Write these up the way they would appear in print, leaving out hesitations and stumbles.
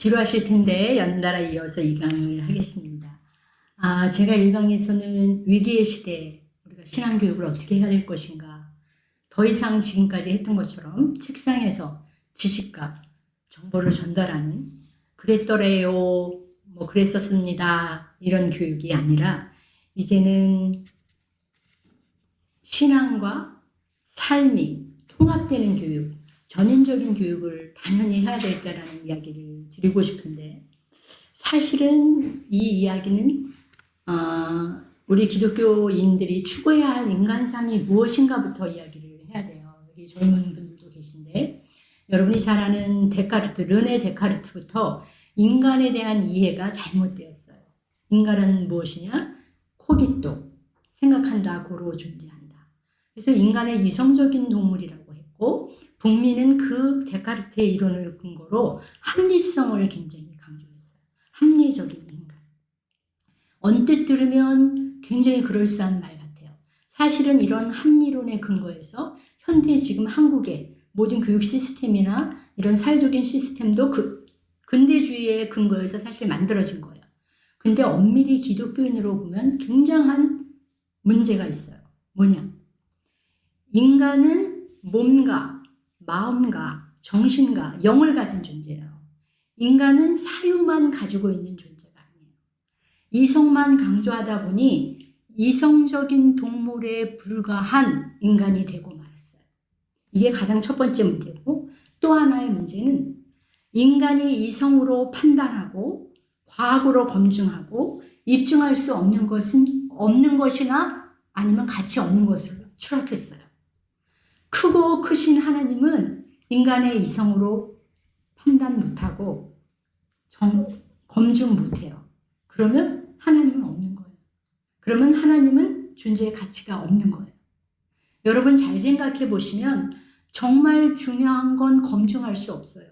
지루하실 텐데 연달아 이어서 2강을 하겠습니다. 제가 1강에서는 위기의 시대에 우리가 신앙교육을 어떻게 해야 될 것인가, 더 이상 지금까지 했던 것처럼 책상에서 지식과 정보를 전달하는 그랬더래요, 뭐 그랬었습니다, 이런 교육이 아니라 이제는 신앙과 삶이 통합되는 교육, 전인적인 교육을 당연히 해야 될 때라는 이야기를 드리고 싶은데, 사실은 이 이야기는 우리 기독교인들이 추구해야 할 인간상이 무엇인가부터 이야기를 해야 돼요. 여기 젊은 분들도 계신데, 여러분이 잘 아는 데카르트, 르네 데카르트부터 인간에 대한 이해가 잘못되었어요. 인간은 무엇이냐? 코기또, 생각한다, 고로 존재한다. 그래서 인간은 이성적인 동물이라고 했고, 북미는 그 데카르트의 이론을 근거로 합리성을 굉장히 강조했어요. 합리적인 인간. 언뜻 들으면 굉장히 그럴싸한 말 같아요. 사실은 이런 합리론에 근거해서 현대 지금 한국의 모든 교육 시스템이나 이런 사회적인 시스템도 근대주의에 근거해서 사실 만들어진 거예요. 근데 엄밀히 기독교인으로 보면 굉장한 문제가 있어요. 뭐냐? 인간은 몸과 마음과 정신과 영을 가진 존재예요. 인간은 사유만 가지고 있는 존재가 아니에요. 이성만 강조하다 보니 이성적인 동물에 불과한 인간이 되고 말았어요. 이게 가장 첫 번째 문제고, 또 하나의 문제는 인간이 이성으로 판단하고 과학으로 검증하고 입증할 수 없는 것은 없는 것이나 아니면 가치 없는 것으로 추락했어요. 크고 크신 하나님은 인간의 이성으로 판단 못하고 검증 못해요. 그러면 하나님은 없는 거예요. 그러면 하나님은 존재의 가치가 없는 거예요. 여러분 잘 생각해 보시면 정말 중요한 건 검증할 수 없어요.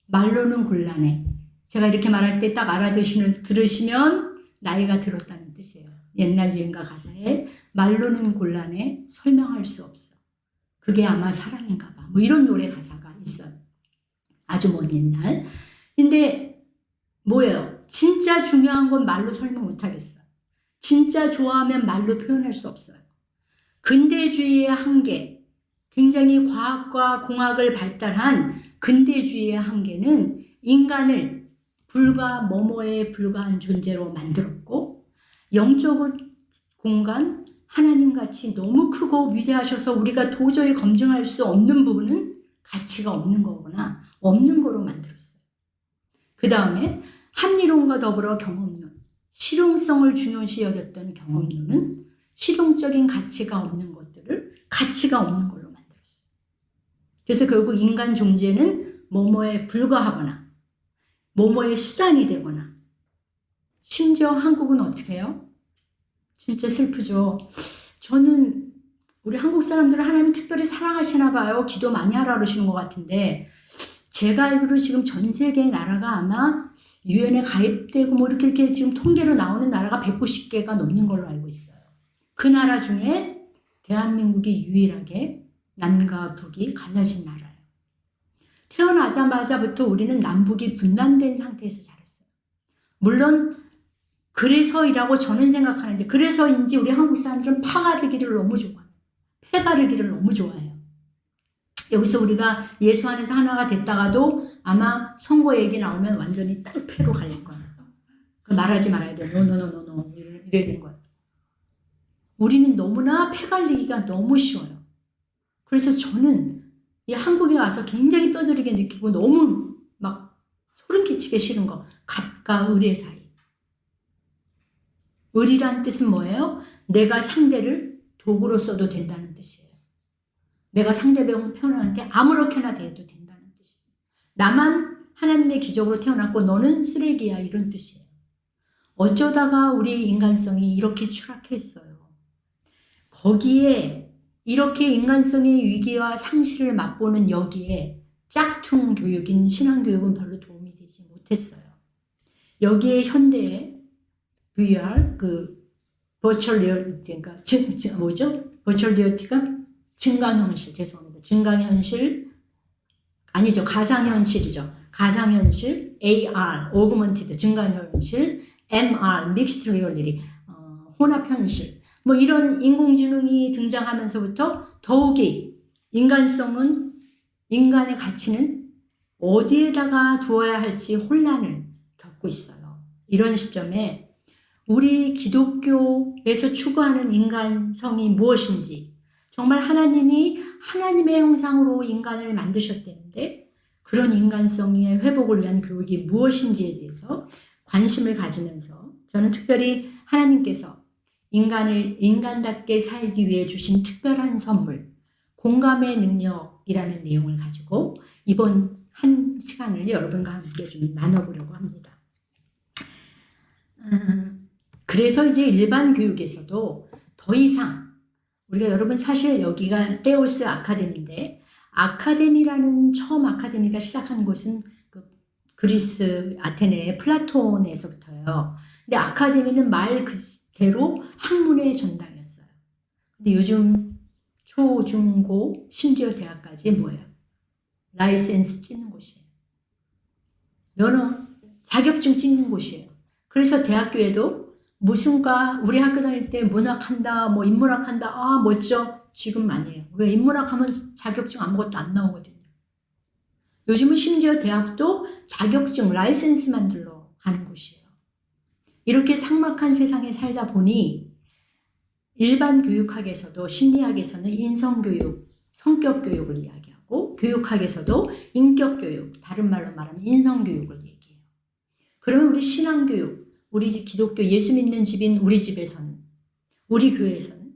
말로는 곤란해. 제가 이렇게 말할 때 딱 들으시면 나이가 들었다는 뜻이에요. 옛날 유행가 가사에 말로는 곤란해, 설명할 수 없어. 그게 아마 사랑인가 봐. 뭐 이런 노래 가사가 있어요. 아주 먼 옛날. 근데 뭐예요? 진짜 중요한 건 말로 설명 못 하겠어요. 진짜 좋아하면 말로 표현할 수 없어요. 근대주의의 한계, 굉장히 과학과 공학을 발달한 근대주의의 한계는 인간을 불과 뭐뭐에 불과한 존재로 만들었고, 영적인 공간, 하나님같이 너무 크고 위대하셔서 우리가 도저히 검증할 수 없는 부분은 가치가 없는 거거나 없는 거로 만들었어요. 그 다음에 합리론과 더불어 경험론, 실용성을 중요시 여겼던 경험론은 실용적인 가치가 없는 것들을 가치가 없는 걸로 만들었어요. 그래서 결국 인간 존재는 뭐뭐에 불과하거나 뭐뭐의 수단이 되거나, 심지어 한국은 어떻게 해요? 진짜 슬프죠. 저는 우리 한국 사람들은 하나님 특별히 사랑하시나 봐요. 기도 많이 하라 그러시는 것 같은데, 제가 알기로 지금 전 세계의 나라가 아마 유엔에 가입되고 뭐 이렇게 지금 통계로 나오는 나라가 190개가 넘는 걸로 알고 있어요. 그 나라 중에 대한민국이 유일하게 남과 북이 갈라진 나라예요. 태어나자마자부터 우리는 남북이 분단된 상태에서 자랐어요. 물론 그래서이라고 저는 생각하는데, 그래서인지 우리 한국 사람들은 파가르기를 너무 좋아해요. 패가르기를 너무 좋아해요. 여기서 우리가 예수 안에서 하나가 됐다가도 아마 선거 얘기 나오면 완전히 딱 패로 갈릴 거예요. 말하지 말아야 돼. 노노노노노 이래야 되는 거예요. 우리는 너무나 패갈리기가 너무 쉬워요. 그래서 저는 이 한국에 와서 굉장히 뼈저리게 느끼고 너무 막 소름 끼치게 싫은 거, 갑과 을의 사이. 을이란 뜻은 뭐예요? 내가 상대를 도구로 써도 된다는 뜻이에요. 내가 상대방을 표현할 때 아무렇게나 대해도 된다는 뜻이에요. 나만 하나님의 기적으로 태어났고 너는 쓰레기야, 이런 뜻이에요. 어쩌다가 우리 인간성이 이렇게 추락했어요. 거기에 이렇게 인간성의 위기와 상실을 맛보는 여기에 짝퉁 교육인 신앙교육은 별로 도움이 되지 못했어요. 여기에 현대의 VR, 버추얼 리얼리티가, 버추얼 리얼리티가 증강현실, 죄송합니다. 증강현실 아니죠. 가상현실이죠. 가상현실, AR, Augmented, 증강현실, MR, Mixed Reality, 혼합현실. 뭐 이런 인공지능이 등장하면서부터 더욱이 인간의 가치는 어디에다가 두어야 할지 혼란을 겪고 있어요. 이런 시점에 우리 기독교에서 추구하는 인간성이 무엇인지, 정말 하나님이 하나님의 형상으로 인간을 만드셨다는데 그런 인간성의 회복을 위한 교육이 무엇인지에 대해서 관심을 가지면서 저는 특별히 하나님께서 인간을 인간답게 살기 위해 주신 특별한 선물, 공감의 능력이라는 내용을 가지고 이번 한 시간을 여러분과 함께 좀 나눠보려고 합니다. 그래서 이제 일반 교육에서도 더 이상 우리가 여러분 사실 여기가 테오스 아카데미인데 아카데미라는 처음 아카데미가 시작한 곳은 그리스 아테네 플라톤에서부터예요. 근데 아카데미는 말 그대로 학문의 전당이었어요. 근데 요즘 초, 중, 고, 심지어 대학까지 뭐예요? 라이센스 찍는 곳이에요. 면허, 자격증 찍는 곳이에요. 그래서 대학교에도 무슨과 우리 학교 다닐 때 문학한다, 뭐 인문학한다, 아 멋져. 지금 아니에요. 왜? 인문학하면 자격증 아무것도 안 나오거든요. 요즘은 심지어 대학도 자격증, 라이센스 만들러 가는 곳이에요. 이렇게 삭막한 세상에 살다 보니 일반 교육학에서도 심리학에서는 인성교육, 성격교육을 이야기하고 교육학에서도 인격교육, 다른 말로 말하면 인성교육을 얘기해요. 그러면 우리 신앙교육, 우리 기독교 예수 믿는 집인 우리 집에서는, 우리 교회에서는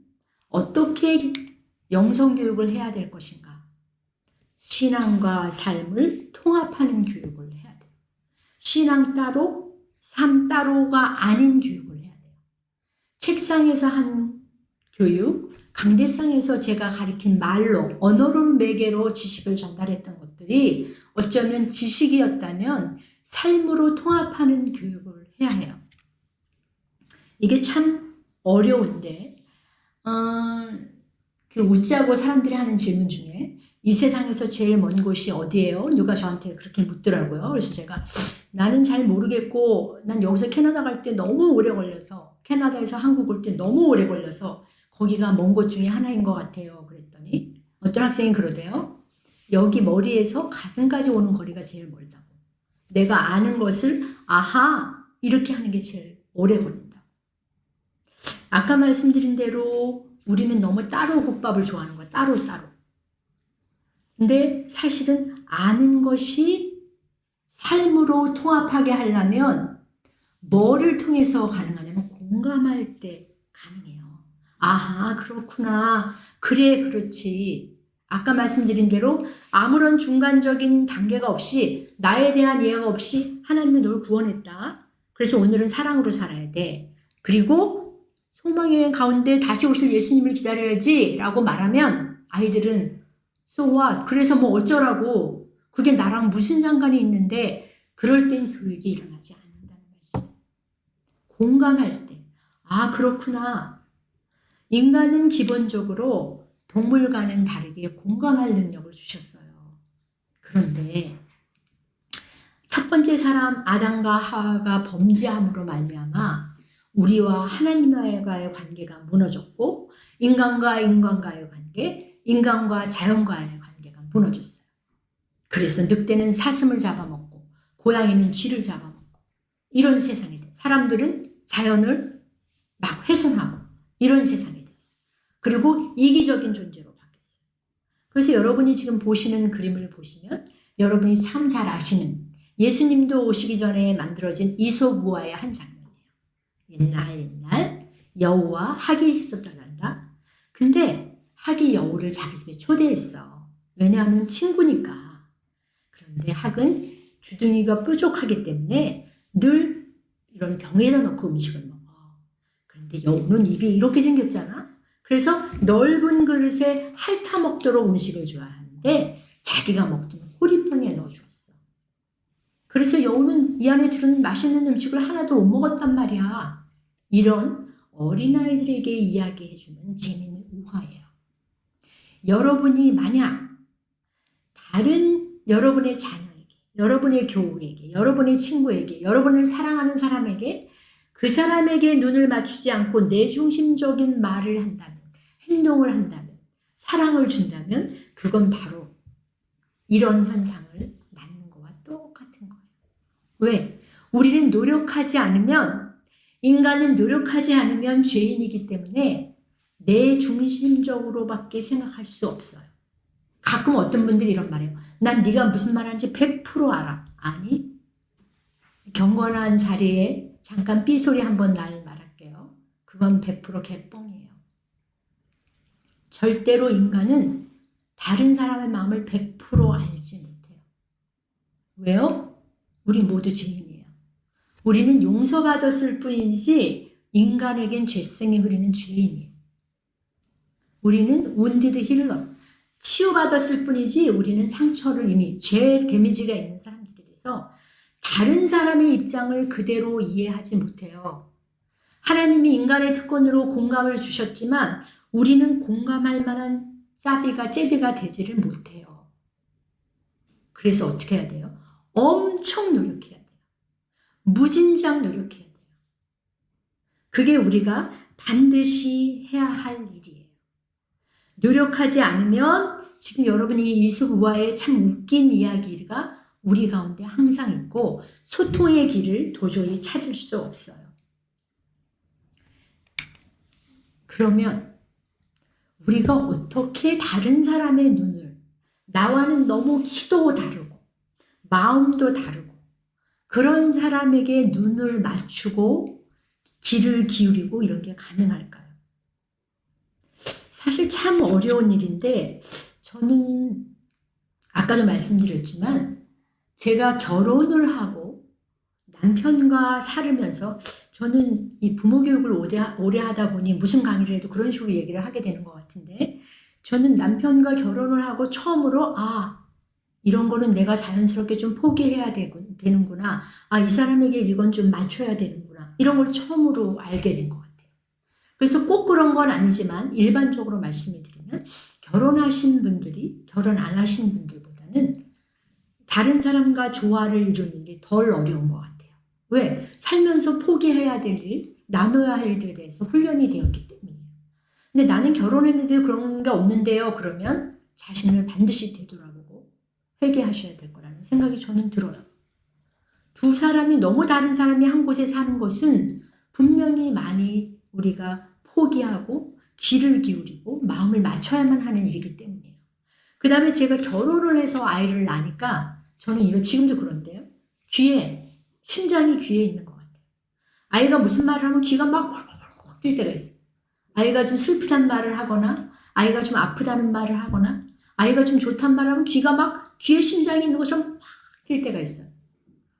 어떻게 영성교육을 해야 될 것인가? 신앙과 삶을 통합하는 교육을 해야 돼요. 신앙 따로, 삶 따로가 아닌 교육을 해야 돼요. 책상에서 하는 교육, 강대상에서 제가 가르친 말로, 언어를 매개로 지식을 전달했던 것들이 어쩌면 지식이었다면 삶으로 통합하는 교육을 해야 해요. 이게 참 어려운데 웃자고 사람들이 하는 질문 중에 이 세상에서 제일 먼 곳이 어디예요? 누가 저한테 그렇게 묻더라고요. 그래서 제가 나는 잘 모르겠고 난 여기서 캐나다 갈 때 너무 오래 걸려서 캐나다에서 한국 올 때 너무 오래 걸려서 거기가 먼 곳 중에 하나인 것 같아요. 그랬더니 어떤 학생이 그러대요. 여기 머리에서 가슴까지 오는 거리가 제일 멀다고. 내가 아는 것을 아하 이렇게 하는 게 제일 오래 걸린다고. 아까 말씀드린 대로 우리는 너무 따로 국밥을 좋아하는 거야. 따로. 근데 사실은 아는 것이 삶으로 통합하게 하려면 뭐를 통해서 가능하냐면 공감할 때 가능해요. 아하 그렇구나. 그래 그렇지. 아까 말씀드린 대로 아무런 중간적인 단계가 없이 나에 대한 이해가 없이 하나님이 널 구원했다. 그래서 오늘은 사랑으로 살아야 돼. 그리고 소망의 가운데 다시 오실 예수님을 기다려야지 라고 말하면 아이들은 so what? 그래서 뭐 어쩌라고. 그게 나랑 무슨 상관이 있는데 그럴 땐 교육이 일어나지 않는다는 말씀. 공감할 때. 아 그렇구나. 인간은 기본적으로 동물과는 다르게 공감할 능력을 주셨어요. 그런데 첫 번째 사람 아담과 하와가 범죄함으로 말미암아 우리와 하나님과의 관계가 무너졌고 인간과의 관계, 인간과 자연과의 관계가 무너졌어요. 그래서 늑대는 사슴을 잡아먹고 고양이는 쥐를 잡아먹고 이런 세상이 돼요. 사람들은 자연을 막 훼손하고 이런 세상이 됐어요. 그리고 이기적인 존재로 바뀌었어요. 그래서 여러분이 지금 보시는 그림을 보시면 여러분이 참 잘 아시는 예수님도 오시기 전에 만들어진 이솝우화의 한 장면이에요. 옛날 여우와 학이 있었다란다. 근데 학이 여우를 자기 집에 초대했어. 왜냐하면 친구니까. 그런데 학은 주둥이가 뾰족하기 때문에 늘 이런 병에다 넣고 음식을 먹어. 그런데 여우는 입이 이렇게 생겼잖아. 그래서 넓은 그릇에 핥아 먹도록 음식을 좋아하는데 자기가 먹던 호리병에 넣어주었어. 그래서 여우는 이 안에 들은 맛있는 음식을 하나도 못 먹었단 말이야. 이런 어린아이들에게 이야기해주는 재미있는 우화예요. 여러분이 만약 다른 여러분의 자녀에게, 여러분의 교우에게, 여러분의 친구에게, 여러분을 사랑하는 사람에게 그 사람에게 눈을 맞추지 않고 내중심적인 말을 한다면, 행동을 한다면, 사랑을 준다면 그건 바로 이런 현상을 낳는 거와 똑같은 거예요. 왜? 우리는 노력하지 않으면, 인간은 노력하지 않으면 죄인이기 때문에 내 중심적으로밖에 생각할 수 없어요. 가끔 어떤 분들이 이런 말해요. 난 네가 무슨 말하는지 100% 알아. 아니, 경건한 자리에 잠깐 삐소리 한번 날 말할게요. 그건 100% 개뻥이에요. 절대로 인간은 다른 사람의 마음을 100% 알지 못해요. 왜요? 우리 모두 죄인이에요. 우리는 용서받았을 뿐이지 인간에겐 죄성이 흐르는 죄인이에요. 우리는 wounded healer, 치유받았을 뿐이지 우리는 상처를 이미 죄 데미지가 있는 사람들이라서 다른 사람의 입장을 그대로 이해하지 못해요. 하나님이 인간의 특권으로 공감을 주셨지만 우리는 공감할 만한 제비가 되지를 못해요. 그래서 어떻게 해야 돼요? 엄청 노력해야 돼요. 무진장 노력해야 돼요. 그게 우리가 반드시 해야 할 일이에요. 노력하지 않으면 지금 여러분이 이수부와의 참 웃긴 이야기가 우리 가운데 항상 있고 소통의 길을 도저히 찾을 수 없어요. 그러면 우리가 어떻게 다른 사람의 눈을, 나와는 너무 키도 다르고 마음도 다르고 그런 사람에게 눈을 맞추고 귀를 기울이고 이런 게 가능할까요? 사실 참 어려운 일인데 저는 아까도 말씀드렸지만 제가 결혼을 하고 남편과 살으면서 저는 이 부모 교육을 오래 하다 보니 무슨 강의를 해도 그런 식으로 얘기를 하게 되는 것 같은데 저는 남편과 결혼을 하고 처음으로 이런 거는 내가 자연스럽게 좀 포기해야 되는구나. 이 사람에게 이건 좀 맞춰야 되는구나. 이런 걸 처음으로 알게 된 것 같아요. 그래서 꼭 그런 건 아니지만 일반적으로 말씀을 드리면 결혼하신 분들이 결혼 안 하신 분들보다는 다른 사람과 조화를 이루는 일이 덜 어려운 것 같아요. 왜? 살면서 포기해야 될 일, 나눠야 할 일들에 대해서 훈련이 되었기 때문이에요. 근데 나는 결혼했는데 그런 게 없는데요. 그러면 자신을 반드시 되돌아보고 회개하셔야 될 거라는 생각이 저는 들어요. 두 사람이 너무 다른 사람이 한 곳에 사는 것은 분명히 많이 우리가 포기하고 귀를 기울이고 마음을 맞춰야만 하는 일이기 때문이에요. 그 다음에 제가 결혼을 해서 아이를 낳으니까 저는 이거 지금도 그런데요. 심장이 귀에 있는 것 같아요. 아이가 무슨 말을 하면 귀가 막 헐헐 뛸 때가 있어요. 아이가 좀 슬프단 말을 하거나 아이가 좀 아프다는 말을 하거나 아이가 좀 좋단 말을 하면 귀에 심장이 있는 것처럼 막 뛸 때가 있어요.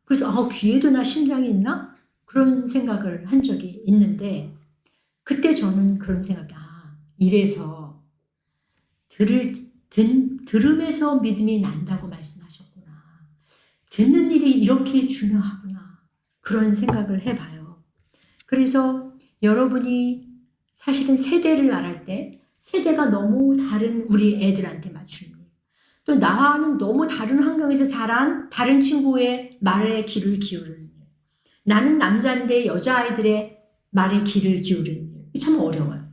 그래서 귀에도 나 심장이 있나? 그런 생각을 한 적이 있는데 그때 저는 그런 생각이 이래서 들음에서 믿음이 난다고 말씀하셨구나. 듣는 일이 이렇게 중요하구나. 그런 생각을 해봐요. 그래서 여러분이 사실은 세대를 말할 때 세대가 너무 다른 우리 애들한테 맞추는 거예요. 또 나와는 너무 다른 환경에서 자란 다른 친구의 말에 귀를 기울이는 일. 나는 남자인데 여자아이들의 말에 귀를 기울이는 일. 참 어려워요.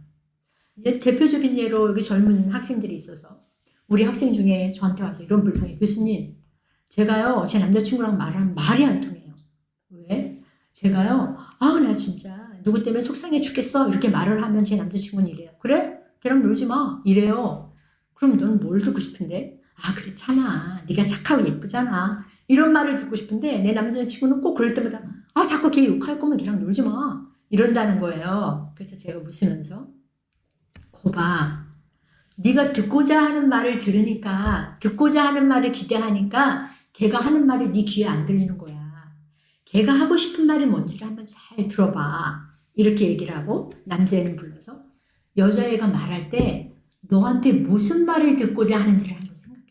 대표적인 예로 여기 젊은 학생들이 있어서 우리 학생 중에 저한테 와서 이런 불평이 교수님 제가요 제 남자친구랑 말하면 말이 안 통해요. 왜? 제가요 나 진짜 누구 때문에 속상해 죽겠어 이렇게 말을 하면 제 남자친구는 이래요. 그래? 걔랑 놀지 마 이래요. 그럼 넌 뭘 듣고 싶은데? 그래 참아 네가 착하고 예쁘잖아 이런 말을 듣고 싶은데 내 남자친구는 꼭 그럴 때마다 자꾸 걔 욕할 거면 걔랑 놀지 마 이런다는 거예요. 그래서 제가 웃으면서 거봐 네가 듣고자 하는 말을 들으니까 듣고자 하는 말을 기대하니까 걔가 하는 말이 네 귀에 안 들리는 거야. 걔가 하고 싶은 말이 뭔지를 한번 잘 들어봐. 이렇게 얘기를 하고 남자애는 불러서 여자애가 말할 때 너한테 무슨 말을 듣고자 하는지를 한번 생각해봐.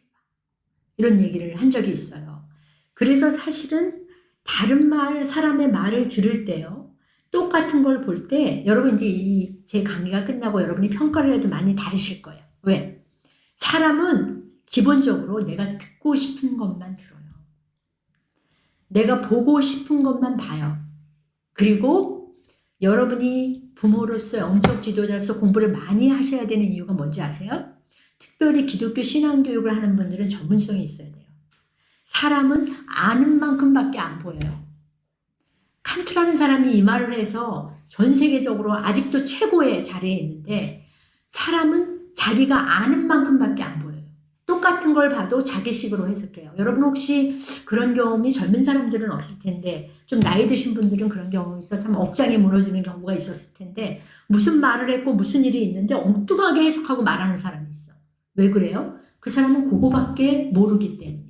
이런 얘기를 한 적이 있어요. 그래서 사실은 다른 사람의 말을 들을 때요. 똑같은 걸 볼 때 여러분 이제 제 강의가 끝나고 여러분이 평가를 해도 많이 다르실 거예요. 왜? 사람은 기본적으로 내가 듣고 싶은 것만 들어요. 내가 보고 싶은 것만 봐요. 그리고 여러분이 부모로서 영적 지도자로서 공부를 많이 하셔야 되는 이유가 뭔지 아세요? 특별히 기독교 신앙교육을 하는 분들은 전문성이 있어야 돼요. 사람은 아는 만큼밖에 안 보여요. 칸트라는 사람이 이 말을 해서 전 세계적으로 아직도 최고의 자리에 있는데 사람은 자기가 아는 만큼밖에 안 보여요. 똑같은 걸 봐도 자기식으로 해석해요. 여러분 혹시 그런 경험이 젊은 사람들은 없을 텐데 좀 나이 드신 분들은 그런 경험이 있어 참 억장이 무너지는 경우가 있었을 텐데 무슨 말을 했고 무슨 일이 있는데 엉뚱하게 해석하고 말하는 사람이 있어. 왜 그래요? 그 사람은 그거밖에 모르기 때문이에요.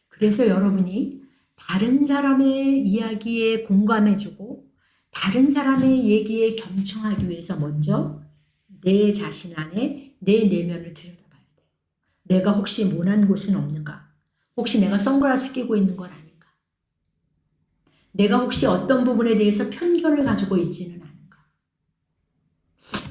그래서 여러분이 다른 사람의 이야기에 공감해주고 다른 사람의 얘기에 경청하기 위해서 먼저 내 자신 안에 내 내면을 들여다봐야 돼요. 내가 혹시 모난 곳은 없는가? 혹시 내가 선글라스 끼고 있는 건 아닌가? 내가 혹시 어떤 부분에 대해서 편견을 가지고 있지는 않은가?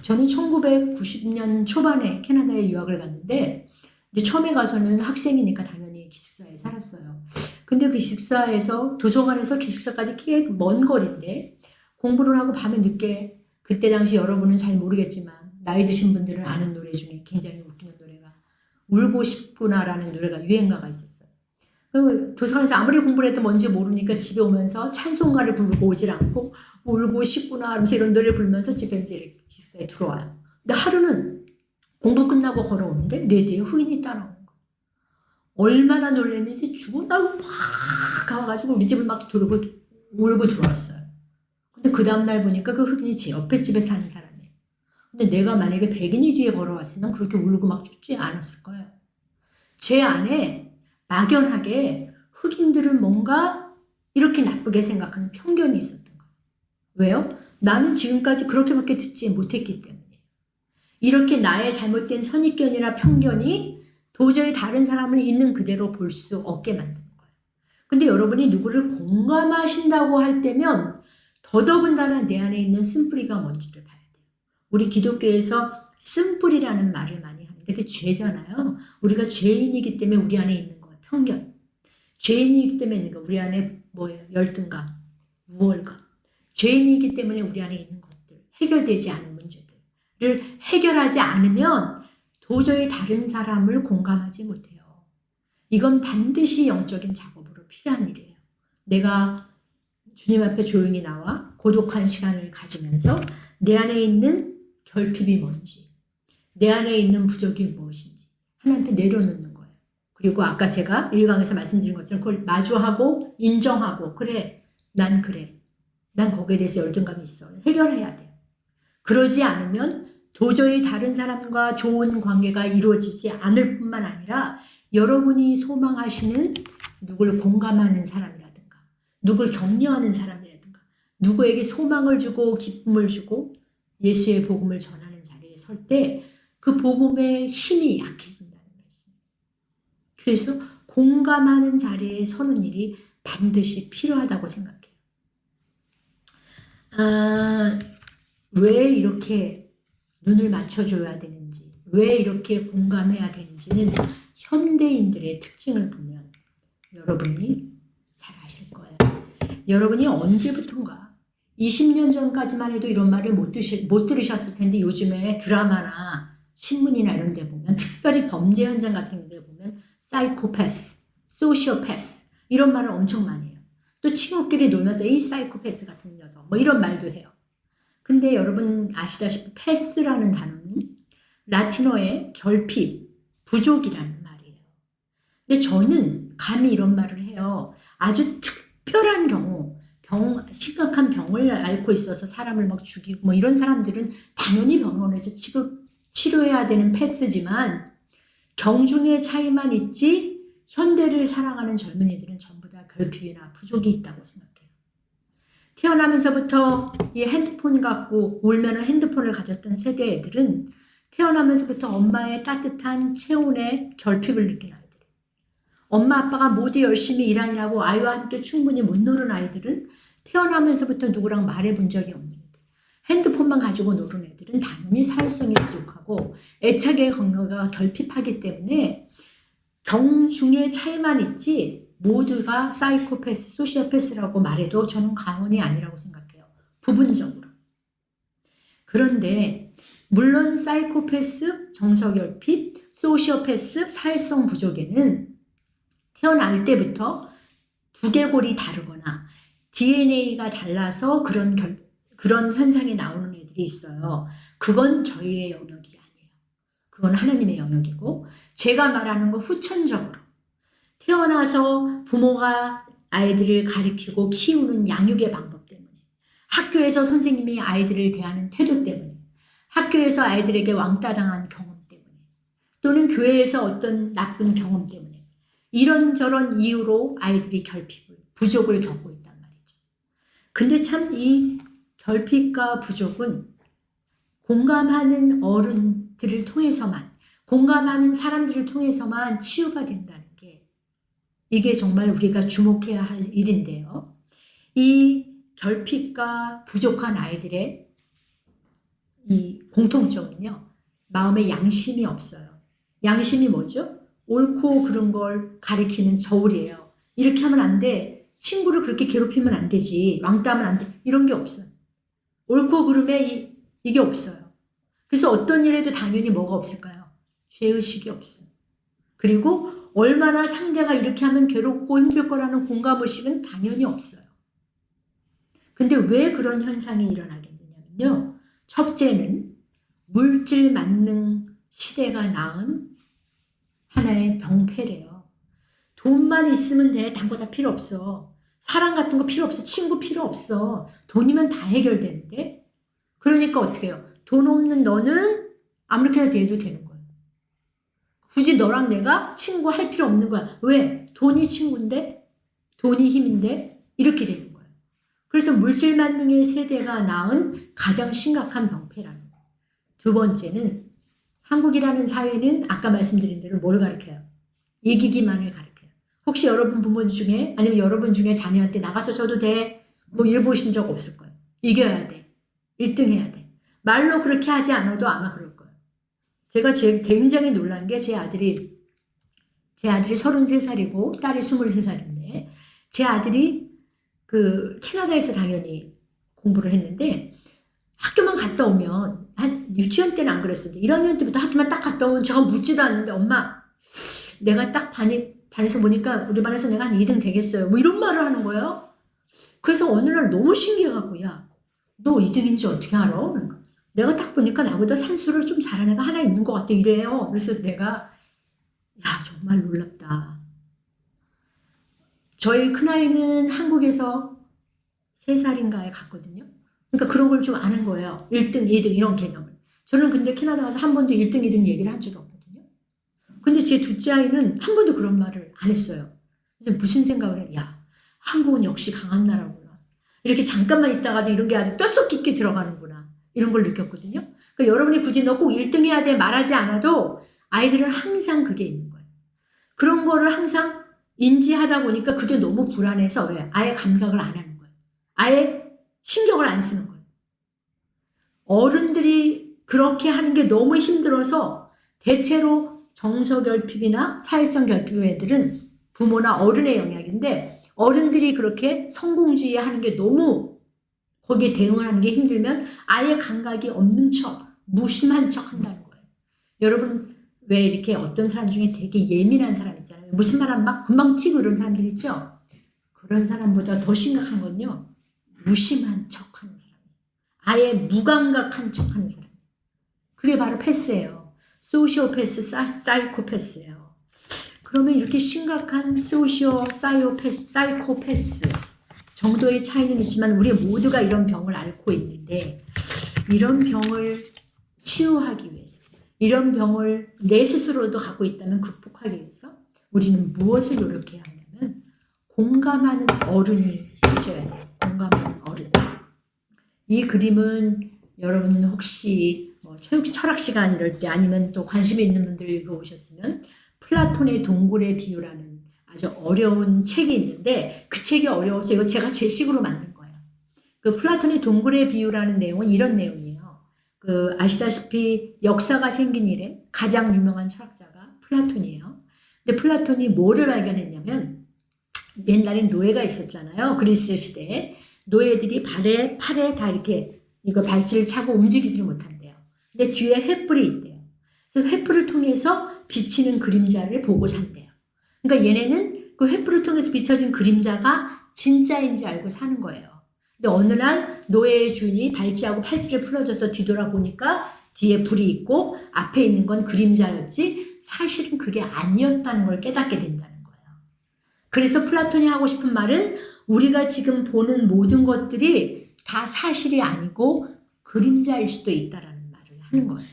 저는 1990년 초반에 캐나다에 유학을 갔는데 이제 처음에 가서는 학생이니까 당연히 기숙사에 살았어요. 근데 그 기숙사에서 도서관에서 기숙사까지 꽤 먼 거리인데 공부를 하고 밤에 늦게 그때 당시 여러분은 잘 모르겠지만 나이 드신 분들은 아는 노래 중에 굉장히 웃기는 노래가 울고 싶구나라는 노래가 유행가가 있었어요. 도서관에서 아무리 공부를 해도 뭔지 모르니까 집에 오면서 찬송가를 부르고 오질 않고 울고 싶구나 하면서 이런 노래를 부르면서 집에 이제 기숙사에 들어와요. 근데 하루는 공부 끝나고 걸어오는데 내 뒤에 흑인이 따라오는 거예요. 얼마나 놀랐는지 죽어나고 막 가가지고 우리 집을 막 돌고 울고 들어왔어요. 근데 그 다음날 보니까 그 흑인이 제 옆에 집에 사는 사람이에요. 근데 내가 만약에 백인이 뒤에 걸어왔으면 그렇게 울고 막 쫓지 않았을 거예요. 제 안에 막연하게 흑인들은 뭔가 이렇게 나쁘게 생각하는 편견이 있었던 거예요. 왜요? 나는 지금까지 그렇게밖에 듣지 못했기 때문에. 이렇게 나의 잘못된 선입견이나 편견이 도저히 다른 사람을 있는 그대로 볼 수 없게 만드는 거예요. 근데 여러분이 누구를 공감하신다고 할 때면 더더군다나 내 안에 있는 쓴뿌리가 뭔지를 봐야 돼요. 우리 기독교에서 쓴뿌리라는 말을 많이 하는데 그게 죄잖아요. 우리가 죄인이기 때문에 우리 안에 있는 거예요. 편견. 죄인이기 때문에 있는 거. 우리 안에 뭐예요? 열등감, 우월감. 죄인이기 때문에 우리 안에 있는 것들, 해결되지 않은 문제들을 해결하지 않으면 도저히 다른 사람을 공감하지 못해요. 이건 반드시 영적인 작업으로 필요한 일이에요. 내가 주님 앞에 조용히 나와 고독한 시간을 가지면서 내 안에 있는 결핍이 뭔지, 내 안에 있는 부족이 무엇인지 하나님께 내려놓는 거예요. 그리고 아까 제가 1강에서 말씀드린 것처럼 그걸 마주하고 인정하고 그래, 난 거기에 대해서 열등감이 있어. 해결해야 돼요. 그러지 않으면 도저히 다른 사람과 좋은 관계가 이루어지지 않을 뿐만 아니라 여러분이 소망하시는 누구를 공감하는 사람이라든가 누구를 격려하는 사람이라든가 누구에게 소망을 주고 기쁨을 주고 예수의 복음을 전하는 자리에 설 때 그 복음의 힘이 약해진다는 말씀이에요. 그래서 공감하는 자리에 서는 일이 반드시 필요하다고 생각해요. 왜 이렇게 눈을 맞춰줘야 되는지, 왜 이렇게 공감해야 되는지는 현대인들의 특징을 보면 여러분이 잘 아실 거예요. 여러분이 언제부턴가 20년 전까지만 해도 이런 말을 못 들으셨을 텐데 요즘에 드라마나 신문이나 이런 데 보면 특별히 범죄 현장 같은 데 보면 사이코패스, 소시오패스 이런 말을 엄청 많이 해요. 또 친구끼리 놀면서 이 사이코패스 같은 녀석 뭐 이런 말도 해요. 근데 여러분 아시다시피 패스라는 단어는 라틴어의 결핍, 부족이라는 말이에요. 근데 저는 감히 이런 말을 해요. 아주 특별한 경우, 심각한 병을 앓고 있어서 사람을 막 죽이고 뭐 이런 사람들은 당연히 병원에서 치료해야 되는 패스지만 경중의 차이만 있지 현대를 사랑하는 젊은이들은 전부 다 결핍이나 부족이 있다고 생각해요. 태어나면서부터 이 핸드폰 갖고 울면은 핸드폰을 가졌던 세대 애들은 태어나면서부터 엄마의 따뜻한 체온에 결핍을 느낀 아이들. 엄마 아빠가 모두 열심히 일하느라고 아이와 함께 충분히 못 노는 아이들은 태어나면서부터 누구랑 말해본 적이 없는 애들. 핸드폰만 가지고 노는 애들은 당연히 사회성이 부족하고 애착의 건강가 결핍하기 때문에 경중의 차이만 있지 모두가 사이코패스, 소시오패스라고 말해도 저는 과언이 아니라고 생각해요. 부분적으로. 그런데 물론 사이코패스, 정서결핍, 소시오패스, 사회성 부족에는 태어날 때부터 두개골이 다르거나 DNA가 달라서 그런 현상이 나오는 애들이 있어요. 그건 저희의 영역이 아니에요. 그건 하나님의 영역이고 제가 말하는 거 후천적으로 태어나서 부모가 아이들을 가르치고 키우는 양육의 방법 때문에 학교에서 선생님이 아이들을 대하는 태도 때문에 학교에서 아이들에게 왕따 당한 경험 때문에 또는 교회에서 어떤 나쁜 경험 때문에 이런저런 이유로 아이들이 결핍을, 부족을 겪고 있단 말이죠. 근데 참 이 결핍과 부족은 공감하는 어른들을 통해서만, 공감하는 사람들을 통해서만 치유가 된다는 게 이게 정말 우리가 주목해야 할 일인데요. 이 결핍과 부족한 아이들의 이 공통점은요. 마음에 양심이 없어요. 양심이 뭐죠? 옳고 그른 걸 가리키는 저울이에요. 이렇게 하면 안 돼. 친구를 그렇게 괴롭히면 안 되지. 왕따하면 안 돼. 이런 게 없어요. 옳고 그름에 이게 없어요. 그래서 어떤 일에도 당연히 뭐가 없을까요? 죄의식이 없어요. 그리고 얼마나 상대가 이렇게 하면 괴롭고 힘들 거라는 공감의식은 당연히 없어요. 근데 왜 그런 현상이 일어나겠느냐면요. 첫째는 물질 만능 시대가 낳은 하나의 병폐래요. 돈만 있으면 돼. 딴 거 다 필요 없어. 사랑 같은 거 필요 없어. 친구 필요 없어. 돈이면 다 해결되는데. 그러니까 어떻게 해요? 돈 없는 너는 아무렇게나 대해도 되는 거예요. 굳이 너랑 내가 친구 할 필요 없는 거야. 왜? 돈이 친구인데? 돈이 힘인데? 이렇게 되는 거예요. 그래서 물질 만능의 세대가 낳은 가장 심각한 병폐라는 거예요. 두 번째는 한국이라는 사회는 아까 말씀드린 대로 뭘 가르쳐요? 이기기만을 가르쳐요. 혹시 여러분 부모 중에 아니면 여러분 중에 자녀한테 나가서 줘도 돼? 뭐 일 보신 적 없을 거예요. 이겨야 돼. 1등 해야 돼. 말로 그렇게 하지 않아도 아마 그럴 거예요. 제가 굉장히 놀란 게 제 아들이 33살이고 딸이 23살인데 제 아들이 그 캐나다에서 당연히 공부를 했는데 학교만 갔다 오면 한 유치원 때는 안 그랬어요. 1학년 때부터 학교만 딱 갔다 오면 제가 묻지도 않는데 엄마 내가 딱 반에서 보니까 우리 반에서 내가 한 2등 되겠어요. 뭐 이런 말을 하는 거예요. 그래서 어느 날 너무 신기해갖고 야 너 2등인지 어떻게 알아? 그러니까 내가 딱 보니까 나보다 산수를 좀 잘하는 애가 하나 있는 것 같아 이래요. 그래서 내가 야 정말 놀랍다. 저희 큰아이는 한국에서 3살인가에 갔거든요. 그러니까 그런 걸 좀 아는 거예요. 1등, 2등 이런 개념을. 저는 근데 캐나다 가서 한 번도 1등, 2등 얘기를 한 적이 없거든요. 근데 제 둘째 아이는 한 번도 그런 말을 안 했어요. 그래서 무슨 생각을 해? 야, 한국은 역시 강한 나라구나. 이렇게 잠깐만 있다가도 이런 게 아주 뼛속 깊게 들어가는구나. 이런 걸 느꼈거든요. 그러니까 여러분이 굳이 너 꼭 1등 해야 돼 말하지 않아도 아이들은 항상 그게 있는 거예요. 그런 거를 항상 인지하다 보니까 그게 너무 불안해서 왜? 아예 감각을 안 하는 거예요. 아예 신경을 안 쓰는 거예요. 어른들이 그렇게 하는 게 너무 힘들어서 대체로 정서결핍이나 사회성 결핍 애들은 부모나 어른의 영향인데 어른들이 그렇게 성공주의 하는 게 너무 거기에 대응을 하는 게 힘들면 아예 감각이 없는 척, 무심한 척 한다는 거예요. 여러분 왜 이렇게 어떤 사람 중에 되게 예민한 사람 있잖아요. 무슨 말 하면 막 금방 튀고 이런 사람들 있죠. 그런 사람보다 더 심각한 건요. 무심한 척하는 사람. 아예 무감각한 척하는 사람. 그게 바로 패스예요. 소시오패스, 사이코패스예요. 그러면 이렇게 심각한 사이코패스 정도의 차이는 있지만 우리 모두가 이런 병을 앓고 있는데 이런 병을 치유하기 위해서 이런 병을 내 스스로도 갖고 있다면 극복하기 위해서 우리는 무엇을 노력해야 하냐면 공감하는 어른이 되셔야 돼요. 공감하는 어른. 이 그림은 여러분 혹시 뭐 철학 시간 이럴 때 아니면 또 관심이 있는 분들 읽어보셨으면 플라톤의 동굴의 비유라는 아주 어려운 책이 있는데 그 책이 어려워서 이거 제가 제 식으로 만든 거예요. 그 플라톤의 동굴의 비유라는 내용은 이런 내용이에요. 그 아시다시피 역사가 생긴 이래 가장 유명한 철학자가 플라톤이에요. 근데 플라톤이 뭐를 발견했냐면 옛날엔 노예가 있었잖아요. 그리스 시대에. 노예들이 팔에 다 이렇게 이거 발찌를 차고 움직이지를 못한대요. 근데 뒤에 횃불이 있대요. 그래서 횃불을 통해서 비치는 그림자를 보고 산대요. 그러니까 얘네는 그 횃불을 통해서 비춰진 그림자가 진짜인지 알고 사는 거예요. 근데 어느 날 노예의 주인이 발찌하고 팔찌를 풀어줘서 뒤돌아보니까 뒤에 불이 있고 앞에 있는 건 그림자였지 사실은 그게 아니었다는 걸 깨닫게 된다는 거예요. 그래서 플라톤이 하고 싶은 말은 우리가 지금 보는 모든 것들이 다 사실이 아니고 그림자일 수도 있다라는 말을 하는 거예요.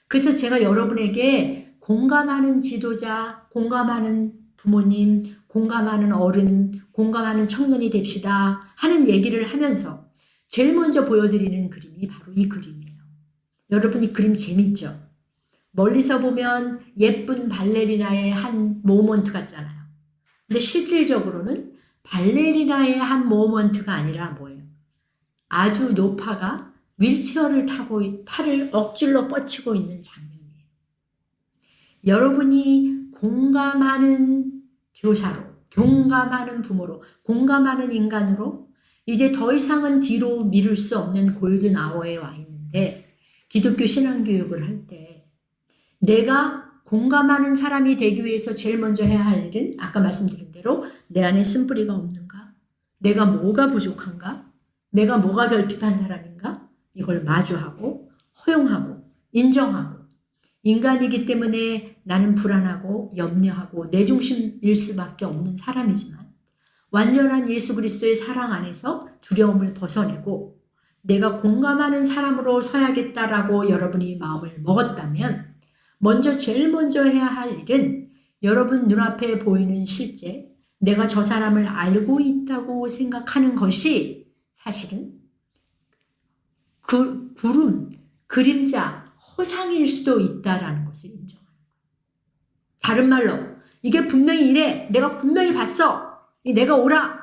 그래서 제가 여러분에게 공감하는 지도자, 공감하는 부모님, 공감하는 어른, 공감하는 청년이 됩시다 하는 얘기를 하면서 제일 먼저 보여드리는 그림이 바로 이 그림이에요. 여러분 이 그림 재밌죠? 멀리서 보면 예쁜 발레리나의 한 모먼트 같잖아요. 근데 실질적으로는 발레리나의 한 모먼트가 아니라 뭐예요? 아주 노파가 휠체어를 타고 팔을 억지로 뻗치고 있는 장면이에요. 여러분이 공감하는 교사로, 공감하는 부모로, 공감하는 인간으로 이제 더 이상은 뒤로 미룰 수 없는 골든 아워에 와 있는데 기독교 신앙교육을 할 때 내가 공감하는 사람이 되기 위해서 제일 먼저 해야 할 일은 아까 말씀드린 대로 내 안에 쓴뿌리가 없는가? 내가 뭐가 부족한가? 내가 뭐가 결핍한 사람인가? 이걸 마주하고 허용하고 인정하고 인간이기 때문에 나는 불안하고 염려하고 내 중심일 수밖에 없는 사람이지만 완전한 예수 그리스도의 사랑 안에서 두려움을 벗어내고 내가 공감하는 사람으로 서야겠다라고 여러분이 마음을 먹었다면 제일 먼저 해야 할 일은 여러분 눈앞에 보이는 실제 내가 저 사람을 알고 있다고 생각하는 것이 사실은 그 구름, 그림자, 허상일 수도 있다라는 것을 인정하는 거예요. 다른 말로 이게 분명히 이래. 내가 분명히 봤어. 내가 오라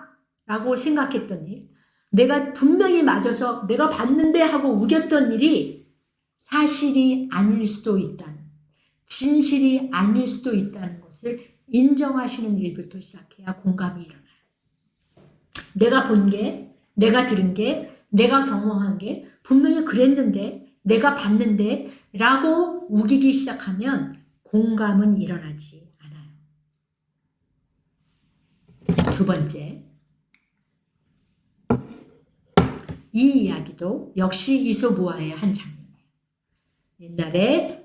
라고 생각했던 일, 내가 분명히 맞아서 내가 봤는데 하고 우겼던 일이 사실이 아닐 수도 있다는, 진실이 아닐 수도 있다는 것을 인정하시는 일부터 시작해야 공감이 일어나요. 내가 본 게, 내가 들은 게, 내가 경험한 게 분명히 그랬는데, 내가 봤는데 라고 우기기 시작하면 공감은 일어나지 않아요. 두 번째, 이 이야기도 역시 이소부화의 한 장면이에요. 옛날에